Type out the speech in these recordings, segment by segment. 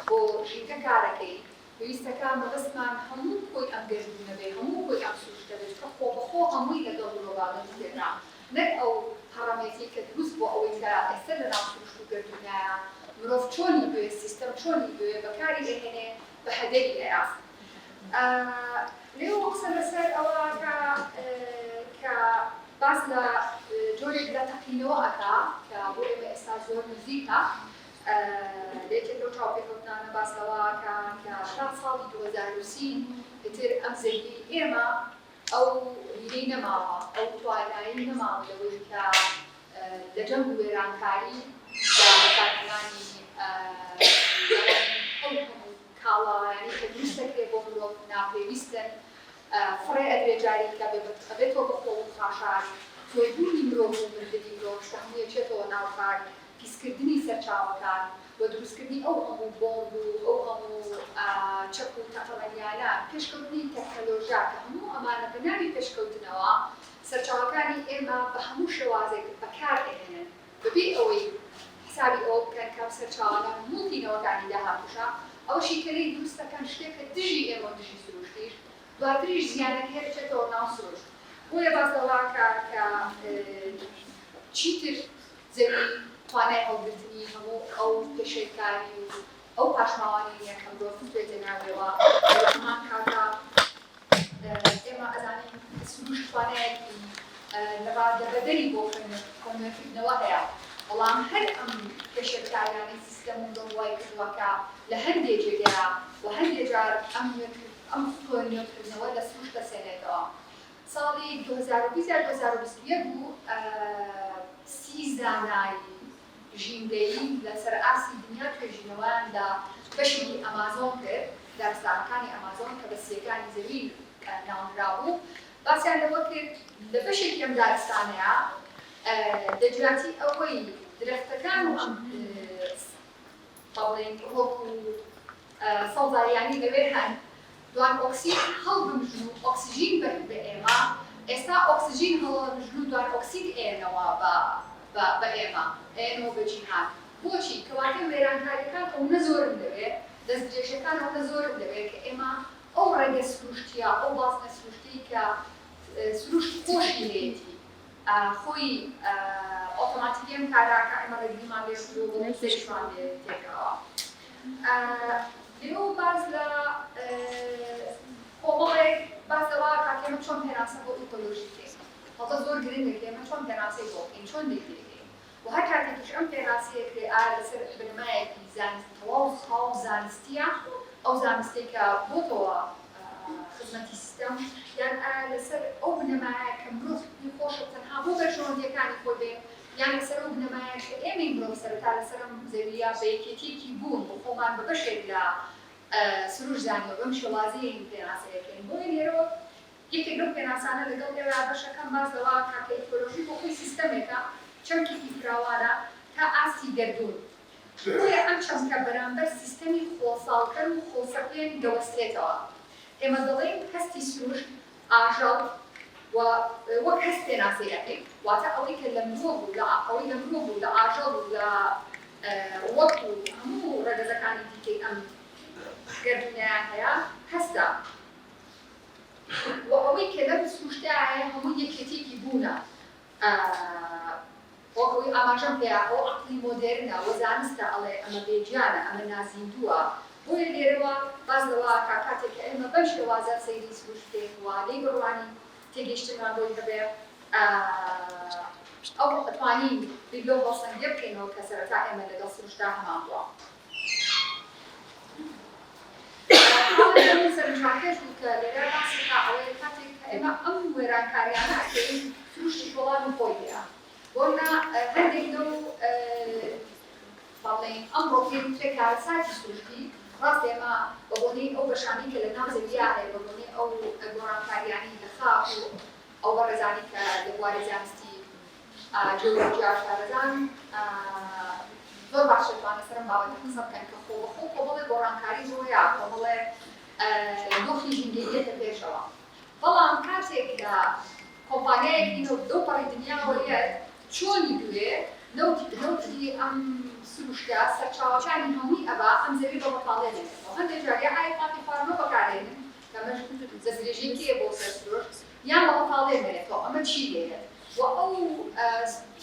بۆ ژینگە کارەکەی پێویستەکە مەبەستمان هەموو خۆی ئەم گەردونە بێ هەموو خۆی ئەم سروشتە بێت کە خۆ بەخۆ هەمووی لەگەڵ مرۆڤانە دێنا نەک ئەو هەڕەمێتی کە دروست بۆ ئەوەی کە ئێستا لەناو سروشت و گەردونایە مرۆڤ چۆنی بوێ سیستەم چۆنی بوێ بەکاری ئەهێنێ بە هەدەری ئەیاف لێو قسە لەسەر ئەوە کە باس لە جۆرێک لە تەقینەوە ئەکا کە بۆ ئێمە ئێستا زۆر نزیکە لێکێک لەو چاوپێکەوتنانە باس لەوەکە کە تا ساڵی 2030 پێتر ئەم زەوی ئێمە ئەو هیرەی نەماوە ئەو توانایی نەماوە لەوەی کە لە جەنگ و وێرانکاری یا بەکارهێنانی ئەو هەموو کاڵایانی کە دروست دەکرێت بۆ مرۆڤ ناپێویستن فڕێ ئەدرێ جاریکە ئەبێتەوە بەخۆ و خاشار تۆبوونی مرۆڤ و مردنی مرۆڤ هەموویەکێتەوە ناوپار پیسکردنی سەرچاوەکان و دروستکردنی ئەو هەموو بۆمب و ئەو هەموو چەک و تەقەڵەنیانە پێشکەوتنی تەکنۆلۆژیا کە هەموو ئەمانە بە ناوی پێشکەوتنەوە سەرچاوەکانی ئێمە بە هەموو شێوازێک بەکارهێنن بەبێ ئەوەی حسابی ئەوە بکەن کە سەرچاوانە موڵتینەوەکانی داهاتووشە ئەوەشی کەرەی دروستەکان شتێکە دژی ئێمە و دژی سروشتیش دواتریش زیانەکە هێرچێتەوە ناو سروشت بۆیە باس دەڵاکە کە چیتر زەوی توانای هەڵگرتنی هەموو ئەو پێشەیکاری و ئەو پاشماوانەیە کە مرۆڤ بێتە ناوێەوە هەمان کاتە ئێمە ئەزانین سروشت توانایەکی لەبەردەبەدەری بۆ کۆنەکردنەوە هەیە بەڵام هەر ئەم پێشەکاریانەی سیستەم و دڵوای کردووەکە لە هەندێک جێگەیە و هەندێک جار ئەم کۆنیۆکردنەوە لە سروشت دەسێنێتەوە ساڵی 2020 بوو 30 زانایی ژینگەیی لەسەر ئاسی دنیا توێژینەوەیاندا بەشی ئەمازۆن کرد دارستانەکانی ئەمازۆن کە بە سێگانی زەوی ناونرابوو باسییان لەوە کرد لە بەشێکی ئەم دارستانەیە دەجراتی ئەوەی درەختەکان و بەڵێن ڕۆک و سەڵداریانی لەوێ هەن دوان ئۆکسید هەڵبمژن و ئۆکسیژین بە ئێمە ئێستا ئۆکسیژین هەڵبمژن و دوان ئۆکسید ئێنەوە بە ئێمە ئێنەوە بە جیهان بۆچی کەواتە وێرانکاریەکان ئەوە زۆرم دەوێت دەستدرێژەکان ئەوە زۆرم دەوێت کە ئێمە ئەو ڕێگە سروشتیە ئەو باسنە سروشتی کە سروشت خۆشی لێتی خۆی ئۆتۆماتیکیەم کاراکە ئێمە ڕێگریمان لێ بۆ سێشمان لێ تێکەوە لێو باز لە کۆمەڵێک باز لەوە کاکێمە چۆن پێناسە بۆ ئیکۆلۆژیکێ هەڵتا زۆر گرنگە کە ئێمە چۆن پێناسەی بۆ بکەین چۆن دەیکرێتین و هەر کاتێکیش ئەم پێناسەیە کرێ لەسەر بنمایەکی تەواو خاڵ زانستیە ئەو زانستەی کە بۆتەوە خزمەتی سیستەم یان لەسەر ئەو بنەمایە کە مرۆڤ خۆشە تەنها بۆ بەشۆندیەکانی خۆی بێ یان لەسەر ئەو بنەمایە کە ئێمەی مرۆڤ سەرەتا لەسەر ئەم زەویە بە یەکێتیەکی بوون بۆ خۆمان بە بەشێک لە سروش زانیوە بەم شێوازەیە پێناسەیەکەین بۆیە لێرەوە یەکێک لەو پێناسانە لەگەڵ ئێوە بەشەکەم باز لەوە کاکە ئیکۆلۆژی بۆ خۆی سیستەمێکە چەمکێکی فراوانە تا ئاستی گەردوون بۆیە ئەم چەمکە بەرامبەر سیستەمی خۆساڵکەر و خۆسەقێن دەوەستێتەوە ئێمە دەڵێن هەستی سروشت ئاژەڵ وەک هەست پێناسەی ئەکەین واتە ئەوەی کە لە مرۆڤ و ئەوەی لە مرۆڤ و لە ئاژەڵ و لە وەک و هەموو ڕێگەزەکانی دیکەی ئەم گەردونیان هەیە هەستە و ئەوەی کە لەم سروشتایە هەموو یەکێتیەکی بوونە وەکەوەی ئاماژەم پێیا ئەو عەقڵی مۆدێرنە و زانستە ئەڵێ ئەمە بێجیانە ئەمە نازیندووە بۆیە لێرەوە باز لەوە کاتێک کە ئێمە بەم شێوازە سەیری سروشتێک وا لێی بڕوانی تێگەیشتنمان بۆی هەبێ ئەو ئەتوانین بیلۆ هەڵسەنگێ بکەینەوە کە سەرەتا ئێمە لەگەڵ سروشتا هەمان بووە سەرنجڕاکێش بوو کە لێرە باسێکا ئەوەیە کاتێک کە ئێمە ئەم وێرانکاریانە ئەکەین سروشتی وەڵام خۆی هەیە بۆنا هەندێک لەو بەڵێن ئەمڕۆ پێم وترێ کارەساتی سروشتی ڕاست ئێمە بە بۆنەی ئەو بەشانی کە لە ناو زەویە هەیە بە بۆنەی ئەو گۆڕانکاریانی لە خاک و ئەو بەڕێزانی کە لە بواری زانستی جیۆلۆجیا شارەزان زۆر باش دەتوانێت سەرم بابەتە قسە بکەن کە خۆبەخۆ کۆمەڵێ گۆڕانکاری زۆرە کۆمەڵێ دۆخی ژینگەی دێتە پێشەوە بەڵام کاتێک لە کۆمپانیایەکی نەوت دەوپەڕی دنیاوەیەت چۆنی دوێ نەوت سروشتە سەرچاوەکانی هەمووی ئەبا ئەم زەوی بە بەتاڵێنێتەوە هەندێک جار یا ئاەتی فارمە بەکارێنن کەمەش جەزرێژێکیە بۆ سەر سروشت یان بە بەتاڵێنێتەوە ئەمە چی لێرێت و ئەو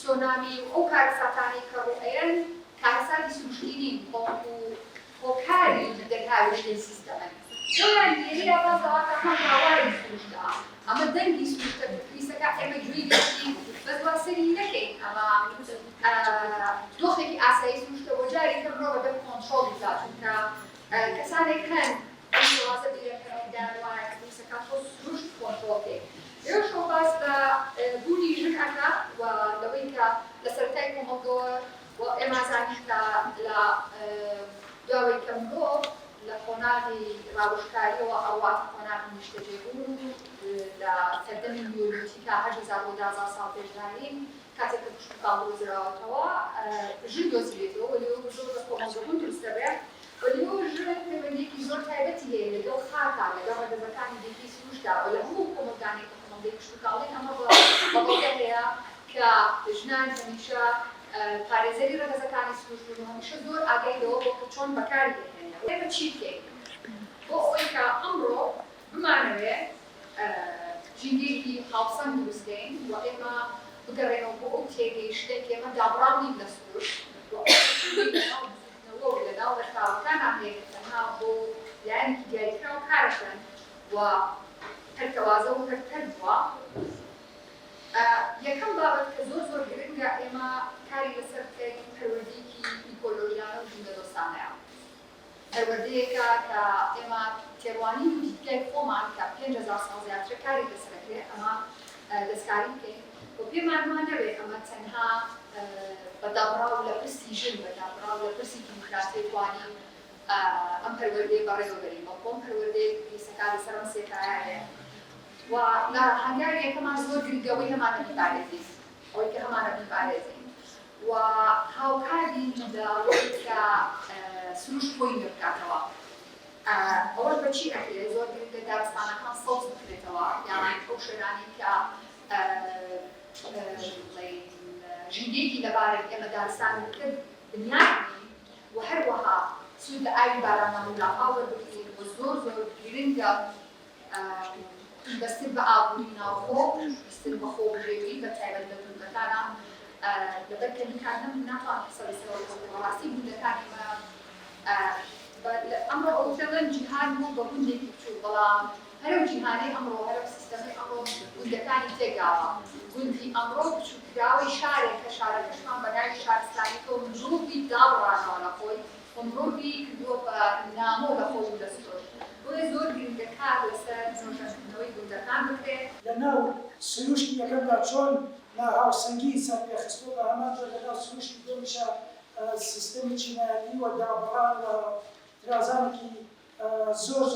سۆنامی و ئەو کارەساتانی کە ڕوئەیەن کارەساتی سروشتی نین هۆکاری دەرهاوێژەی سیستەمەن جۆیان لێرەیە بازەواتە هەم هاواری سروشتە ئەمە دەنگی سروشتە پلیسەکە ئێمە گوێی دەستین بەس دواسەری نەکەین ئەمە دۆخێکی ئاسایی سروشتە بۆ جارێک کە مرۆڤ بەبێ کۆنتڕۆڵی بکات چونکە کەسانێک هەن شێوازە بیرەکەنەوەیدان وایە کە پلیسەکە تۆ سروشت کۆنتڕۆڵ بکەیت لێرەش خۆ باس لە بوونی ژن ئەکا و لەوەی کە لە سەرەتای کۆمەڵگەوە و ئێمە زانین کە لە دواوەی کە مرۆڤ لە خۆناغی ڕاوشکاریەوە ئەوات خۆناغی نیشتەجێبوون لە سەردەمی نیۆلیتیکا 8,000 بۆ 10,000 ساڵ پێشدارین کاتێک کە پشتوکاڵ دۆزراوەتەوە ژن دۆزرێتەوە و لێوە زۆر لە کۆمەڵگەبوون دروستە بێت و لێوە ژن پەیوەندیەکی زۆر تایبەتی هەیە لەگەڵ خاکا لەگەڵ ڕەگەزەکانی دیکەی سروشتدا و لە هەموو کۆمەڵگانێک کە کۆمەڵگەی پشتوکاڵین ئەمە بەڵگە هەیە کە ژنان هەمیشە پارێزەری ڕەگەزەکانی سروشت و هەمیشە زۆر ئاگای لەوە بۆ چۆن بەکاری دەهێنێت ئێمە چی بکەین بۆ ئەوەی کە ئەمڕۆ بمانەوێت ژینگەیەکی هاوسەنگ دروستکەین و ئێمە بگەڕێنەوە بۆ ئەو تێگەیشتێک ئێمە دابڕاو نین لە سروشت لەناو ڕێکخراوەکانان هەیە کە تەنها بۆ لایەنێکی دیاریکراوە کارەکەن و هەر کەوازە و هەر کردووە یەکەم بابەت کە زۆر گرنگە ئێمە کاری لەسەر بکەین پەروەردەیەکی ئیکۆلۆژیانە و ژینگەدۆستانەیە پەروەردەیەکە کە ئێمە تێڕوانین و دیتگای خۆمان کە 5,000 ساڵ زیاترە کاری لەسەرەکرێت ئەمە دەستکاری بکەین و پێمان وا نەبێت ئەمە تەنها بەدابڕاو لە پرسی ژن بەدابڕاو لە پرسی دیموکراسی توانین ئەم پەروەردەیە بەڕێوەبەرین بەڵکو ئەم پەروەردەیە پلیسەکە لەسەر ئەم سێتایە هەیە و هەنگاوی یەکەمان زۆر گرنگەوەی هەمانە بیپارێزین ئەوەی کە هەمانە بیپارێزین و هاوکاری لەوەی کە سروشت خۆی بکاتەوە ئەوەش بە چی ئەکرێت زۆر گرنگە دارستانەکان سەوز بکرێتەوە یان ئەو شوێنانی کە ژینگەیەکی لەبارەت ئێمە دارستان کرد بنیانی و هەروەها سوود لە ئاوی بارانەوە لە ئاوە بکرێت و زۆر گرنگە دەستن بە ئابووری ناوخۆ دەستن بە خۆبژێوی بە تایبەت بە گوندەکانە لەبەر کە میکانم ناتوان سەرسەوە ڕاستی گوندەکانمە ئەمڕۆ ئەو دەڵێن جیهان بوو بە گوندێکی بچوو بەڵام هەرو جیهانەی ئەمڕۆ هەرو سیستەمەی ئەمڕۆ گوندەکانی تێگاوە گوندی ئەمڕۆ بچووکراوەی شارێک کە شارەکەشمان بەناوی شارستانیەوە مرۆڤی داڕانەوە لە خۆی و مرۆڤی کردووە بە نامۆ لە خۆی و دەستۆش بۆیە زۆر گرنگە کار لەسەر زۆرشەکردنەوەی گوندەکان بکرێت لەناو سروشتی یەکەمدا چۆن هاوسەنگی سەرپێخستووە بە هەمانجۆر لەناو سروشتی دومیشە سیستەمی چینایەتی و دابڕان لە درازانێکی زۆر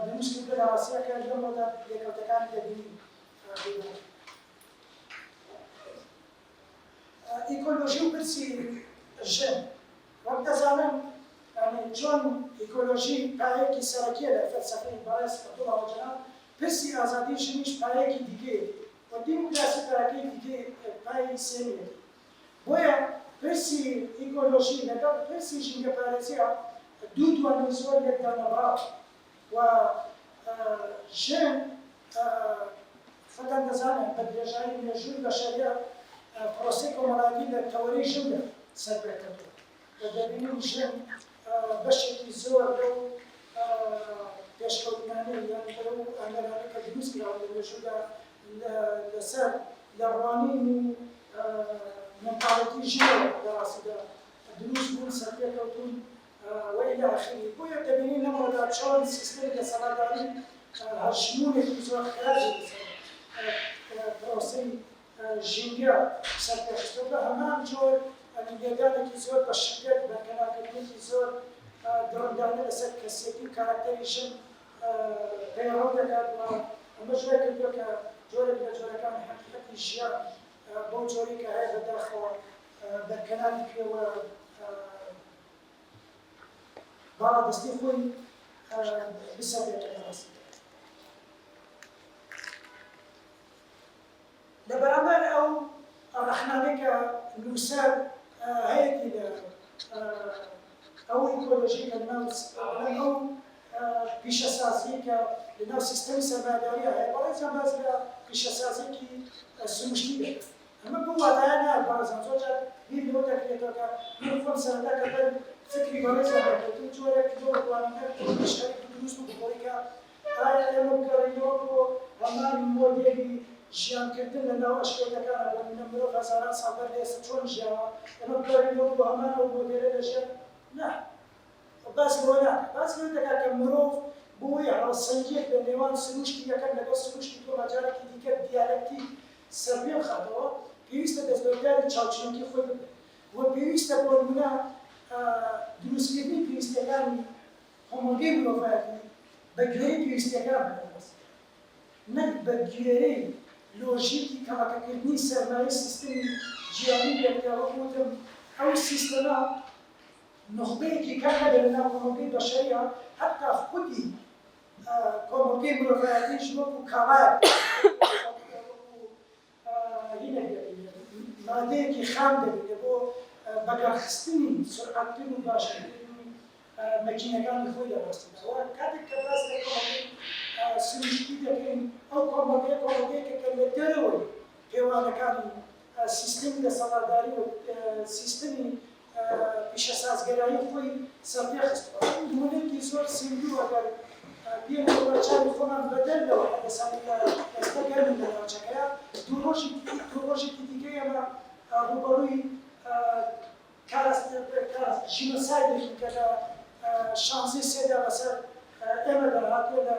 دروستکردن لە ئاسیاکە لەمەدا یەکەوتەکانی دەبینین. ئیکۆلۆژی و پرسی ژن وەک دەزانم چۆن ئیکۆلۆژی پایەکی سەرەکیە لە فەلسەفەی بەڕێز عەبدوڵڵا جەناب پرسی ئازادی ژنیش پایەکی دیکەیە و دیموکراسی پایەکی دیکەی پایەی سێمیەتی بۆیە پرسی ئیکۆلۆژی لەگەڵ پرسی ژینگەپارێزیە دوو دوانەی زۆر یەکدانەبراو و ژن خەتەن دەزانن بە درێژایی مێژووی بەشەریە پرۆسەی کۆمەڵایەتی لە تەوەرەی ژنە سەرپێکەوتووە و دەبینین ژن بەشێکی زۆر لەو پێشکەوتنانەی یان لەو ئەنگەرانەی کە دروست کراوە لە مێژوودا لەسەر لە ڕوانین و مەنتاڵەتی ژنەوە لەڕاستیدا دروست بوون سەرپێکەوتوون و إلى آخره بۆیە دەبینین لەمەوەدا چۆن سیستەمی دەسەڵاتداری هەژمونێکی زۆر خراپی پرۆسەی ژینگە سەرپێخستووە بە هەمان جۆر لێدانێکی زۆر بە شدەت بەرکەناکردنێکی زۆر دڕندانە لەسەر کەسێتی و کاراکتەری ژن پەیڕەو دەکات و ئەمە ژوای کردووە کە جۆرێک لە جۆرەکانی حەقیقەتی ژیان بەو جۆری کە هەیە بەداخەوە بەرکەنانی پێوە باڵادەستی خۆی بسەبێت ڕاستی. لە بەرامبەر ئەو ڕەخنانەی کە نووسەر هەیەکی لە ئەو ئیکۆلۆژیکە لەناو پیشەسازیکە لەناو سیستەمی سەرمایه‌داریە هەیە بەڵێزیان باز لە پیشەسازیێکی سروشتی دەکرێت ئەمە بۆ واتایە نایە بەڕێزان زۆر جار بیر لەوە دەکرێتەوە کە من خۆم سەرەتا کە بەر فکری بەڕێزیان دەکرێت جۆرێک زۆر توانینەر شتێکی دروست بوو بۆی کە ئایا ئێمە بگەڕێنەوە بۆ هەمان مۆدێلی ژیانکردن لەناو ئەشکەوتەکانە بۆ منە مرۆڤ هەزاران ساڵ بەر لێستا چۆن ژیاوە ئێمە بگەڕێنەوە بۆ هەمان ئەو مۆدێلە لەژێر نا باس لەوە ناکە باس لەوە دەکات کە مرۆڤ بۆی هەڵسەنگیەک لە نێوان سروشتی یەکەم لەگەڵ سروشتی تۆ مەجارێکی دیکە دیالەکتی سەربێ بخاتەوە پێویستە دەستبەرداری چاوچنۆکی خۆی ببێت وە پێویستە بۆ نمونە دروستکردنی پێویستیەکانی هۆمۆگەی مرۆڤایەتی بە گوێرەی پێویستیەکان بنەوەست نەک بە گوێرەی لۆژیکی کەمەکەکردنی سەرمایەی سیستەمی ژیانی بێتەوە وتم ئەو سیستەمە نخبەیەکی کار هەبێ لەناو کۆمەلگەی بەشەریە حتا خودی کۆمەلگەی مرۆڤایەتیش وەکو کاڵایەک مادەیەکی خام دەبێت بۆ بەکارخستنی سورعەتکردن و باشکردنی مەکینەکانی خۆی دەبەستێتەوە کاتێک کە باس لە کۆمەلگەی سروشتی دەکەین ئەو کۆمەلگەیەکە کە لە دەرەوەی پێوانەکانی سیستەمی دەسەڵاتداری و سیستەمی پیشەسازگەرایی خۆی سەرپێ خستەوە نمونەیەکی زۆر سیندوو ئەگەر بێنەوە بە چاوی خۆمان بەدەرەوە ئێستا گەرمن لە ناوچەکەیە دوو ڕۆژێکی دیکەی ئەمە ڕوبەڕووی ژینۆسایدێکی کە لە شانزەی سێدا بەسەر ئێمەدا هاتووە لە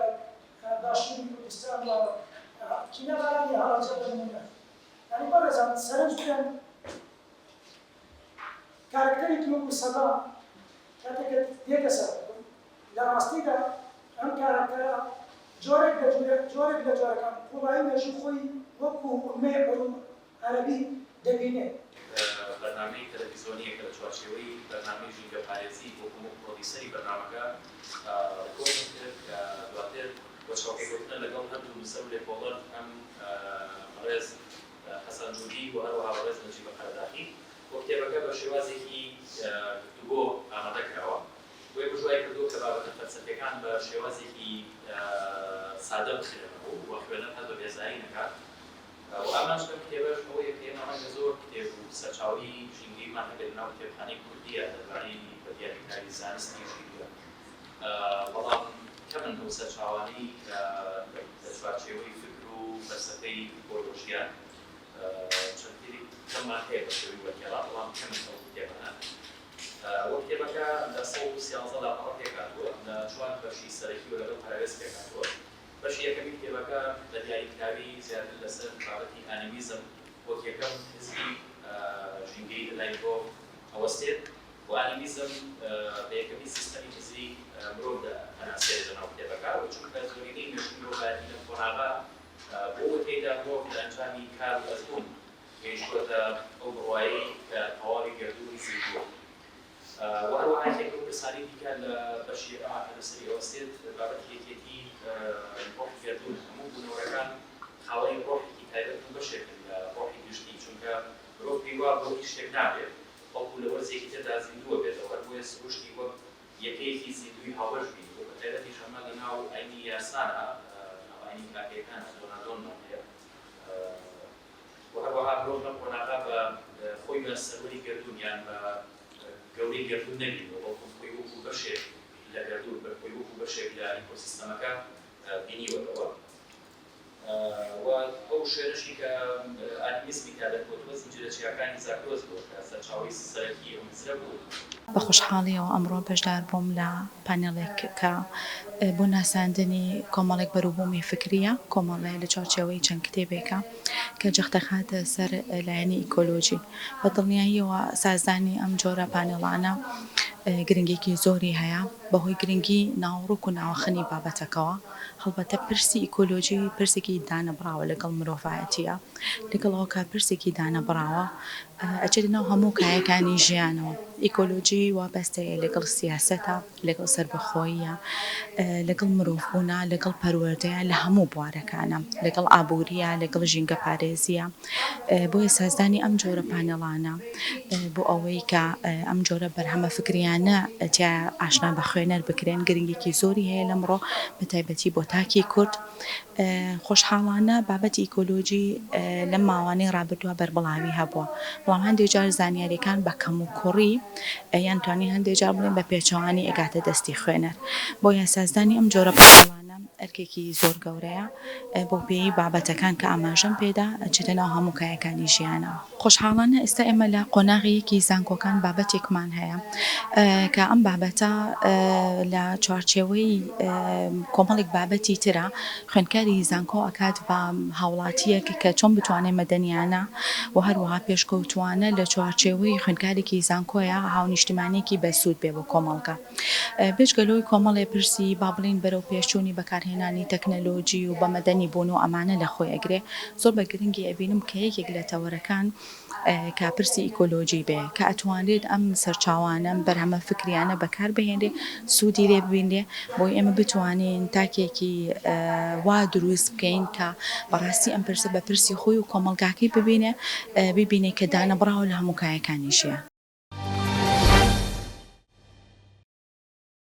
باشووری کوردستان و کینەبارانی هەڵەبجە بنمونە یعنی بەڕێزان سەرنجدەن کارکتەرێکی وەکو سەدام کاتێکە دێتە سەر لە ڕاستیدا ئەم کارکتەرە جۆرێک لە جۆرەکان قوڵایی مێژوو خۆی وەکو ئومێ عەرەبی دەبینێت بەرنامەی تەلەڤیزیۆنیەکە لە چوارچێوەی بەرنامەی ژینگە پارێزی بۆ هەموو پرۆدیسەری بەرنامەکە ڕکۆردم کرد کە دواتر بۆ چاوکێکوتنە لەگەڵ هەردوو نووسەر و لێکۆڵەر ئەم بەڕێز حەسەن جوودی و هەروەها بەڕێز نەجیب قەرداخی بۆ کتێبەکە بە شێوازێکی گفتوگۆ ئامادە کراوە بۆیە بژوای کردووە کە بابەتە فەلسەفیەکان بە شێوازێکی سادە بخێنەوە و خوێنەر هەر بە بێزایی نەکات و ئامان شتە کتێبەش ئەوەیە کە ئێمە ڕەنگە زۆر کتێب و سەرچاوی ژینگەیمان هەبێت لەناو کتێبخانەی کوردیە دەربارەی بەدیاریکاری زانستی ژینگە بەڵام کەمن ئەو سەرچاوانەی لە چوارچێوەی فکر و فەلسەفەی ئیکۆلۆژیان چەندێری کەممان هەیە بە شێوەی وەرگێڕا بەڵام کەمن ئەو کتێبانە وە کتێبەکە لە 113 لاپەڕە پێکهاتووە لە 4 بەشی سەرەکی و لەگەڵ پارێز پێکهاتووە بەشی یەکەمی کتێبەکە بە دیاریکراوی زیاتر لەسەر بابەتی ئانیمیزم وەک یەکەم حزبی ژینگەی لەلای بۆ ئەوەستێت و ئانیمیزم بە یەکەمی سیستەمی حزبی مرۆڤ هەناسێت لەناو کتێبەکە و چونکە زۆرینەی مێژووی مرۆڤایەتی لە قۆناغا بۆ وەتەیدا مرۆڤ لە ئەنجامی کار و ئەزمون گەیشتووەتە ئەو بڕوایی کە تەواوی گردووی زیندووە و هەروەها یەکێک پرسانی دیکە لە بەشی ئەماکە لەسەری ئەوەستێت بابەتی یەکێتی ڕۆحی گردوون هەموو بوونەوەرەکان خاوەنی ڕۆحێکی تایبەت و بەشێکن لە ڕۆحی گشتی چونکە مرۆڤ پێی وا بۆ هیچ شتێک نابێت بەڵکو لە وەرزێکی تردا زیندووە بێتەوە بۆیە سروشتی وەک یەکەیەکی زیندووی هاوبەش بین و بە تایبەتیش ئەمە لەناو ئاینی یاسانە ئاینی کاکەیەکانە دۆنادۆنمان هەیە و هەروەها مرۆڤ لەم قۆناغا بە خۆی بە سەروەری گردوون یان بە گەورەی گردوون نەبینەوە بەڵکو خۆی وەکو بەشێک لە گردوون خۆی وەکو بەشێک لە ئیکۆسیستەمەکە بینیوەتەوە و ئەو شوێنشی کە ئانیمیزمی تا دەکەوتووە زنجیرە چیاکانی زاکرۆز بوو کە سەرچاوەی سەرەکی ئەو مزرە بوو بە خۆشحاڵیەوە ئەمڕۆ بەشدار بووم لە پانێڵێک کە بۆ ناساندنی کۆمەڵێک بەرووبوومی فکریە کۆمەڵێ لە چارچێوەی چەند کتێبێکە کە جەختەخاتە سەر لایەنی ئیکۆلۆژی بە دڵنیاییەوە سازدانی ئەم جۆرە پانێڵانە گرنگێکی زۆری هەیە بەهۆی گرنگی ناوڕووک و ناوەخنی بابەتەکەوە هەڵبەتە پرسی ئیکۆلۆژی پرسێکی دانەبراوە لەگەڵ مرۆڤایەتیە لەگەڵ ئەوکە پرسێکی دانەبراوە ئەچێت ناو هەموو کایەکانی ژیانەوە. ئیکۆلۆژی وابەستەیە لەگەڵ سیاسەتە، لەگەڵ سەربەخۆییە، لەگەڵ مرۆڤبوونە، لەگەڵ پەروەردەیە لە هەموو بوارەکانە، لەگەڵ ئابووریە، لەگەڵ ژینگە پارێزیە. بۆیە سازدانی ئەم جۆرە پانێڵانە بۆ ئەوەی کە ئەم جۆرە بەرهەمە فکریانە تیا ئاشنا بە خوێنەر بکرێن گرنگێکی زۆری هەیە لەمڕۆ بە تایبەتی بۆ تاکی کورد. خۆشحاڵانە بابەتی ئیکۆلۆژی لەم ماوانەی ڕابردووە بەربڵاوی هەبووە، بەڵام هەندێک جار زانیاریەکان بە کەم و کوڕی یان توانی هەندێک جار بڵێن بە پێچەوانی ئەگاتە دەستی خوێنەر. بۆیە سازدانی ئەم جۆرە پانێڵانە ئەرکێکی زۆر گەورەیە بۆ پێی بابەتەکان کە ئاماژەم پێدا ئەچێتە ناو هەموو کایەکانی ژیانەوە. خۆشحاڵانە ئێستا ئێمە لە قۆناغیەکی زانکۆکان بابەتێکمان هەیە کە ئەم بابەتە لە چوارچێوەی کۆمەڵێک بابەتی ترە خوێندکاری زانکۆ ئەکات بە هاوڵاتیەک کە چۆن بتوانێت مەدەنیانە و هەروەها پێشکەوتوانە لە چوارچێوەی خوێندکارێکی زانکۆیە هاونیشتیمانێکی بەسوود بێ بۆ کۆمەڵگە. بێژگەلەوەی کۆمەڵێ پرسی با بڵین بەرەو پێشچوونی بەکارهێنانی تەکنەلۆجی و بە مەدەنی بوون و ئەمانە لە خۆی ئەگرێ زۆر بە گرنگی ئەبینم کە یەکێک لە تەوەرەکان کاپرسی ئیکۆلۆژی بێ کە ئەتوانرێت ئەم سەرچاوانە بەرهەمە فکریانە بەکار بهێنرێ سوودی لێ ببینێ بۆی ئێمە بتوانین تاکێکی وا دروست بکەین کە بەڕاستی ئەم پرسە بە پرسی خۆی و کۆمەڵگاکەی ببینێ کە دانەبراوە لە هەموو کایەکانی ژیان.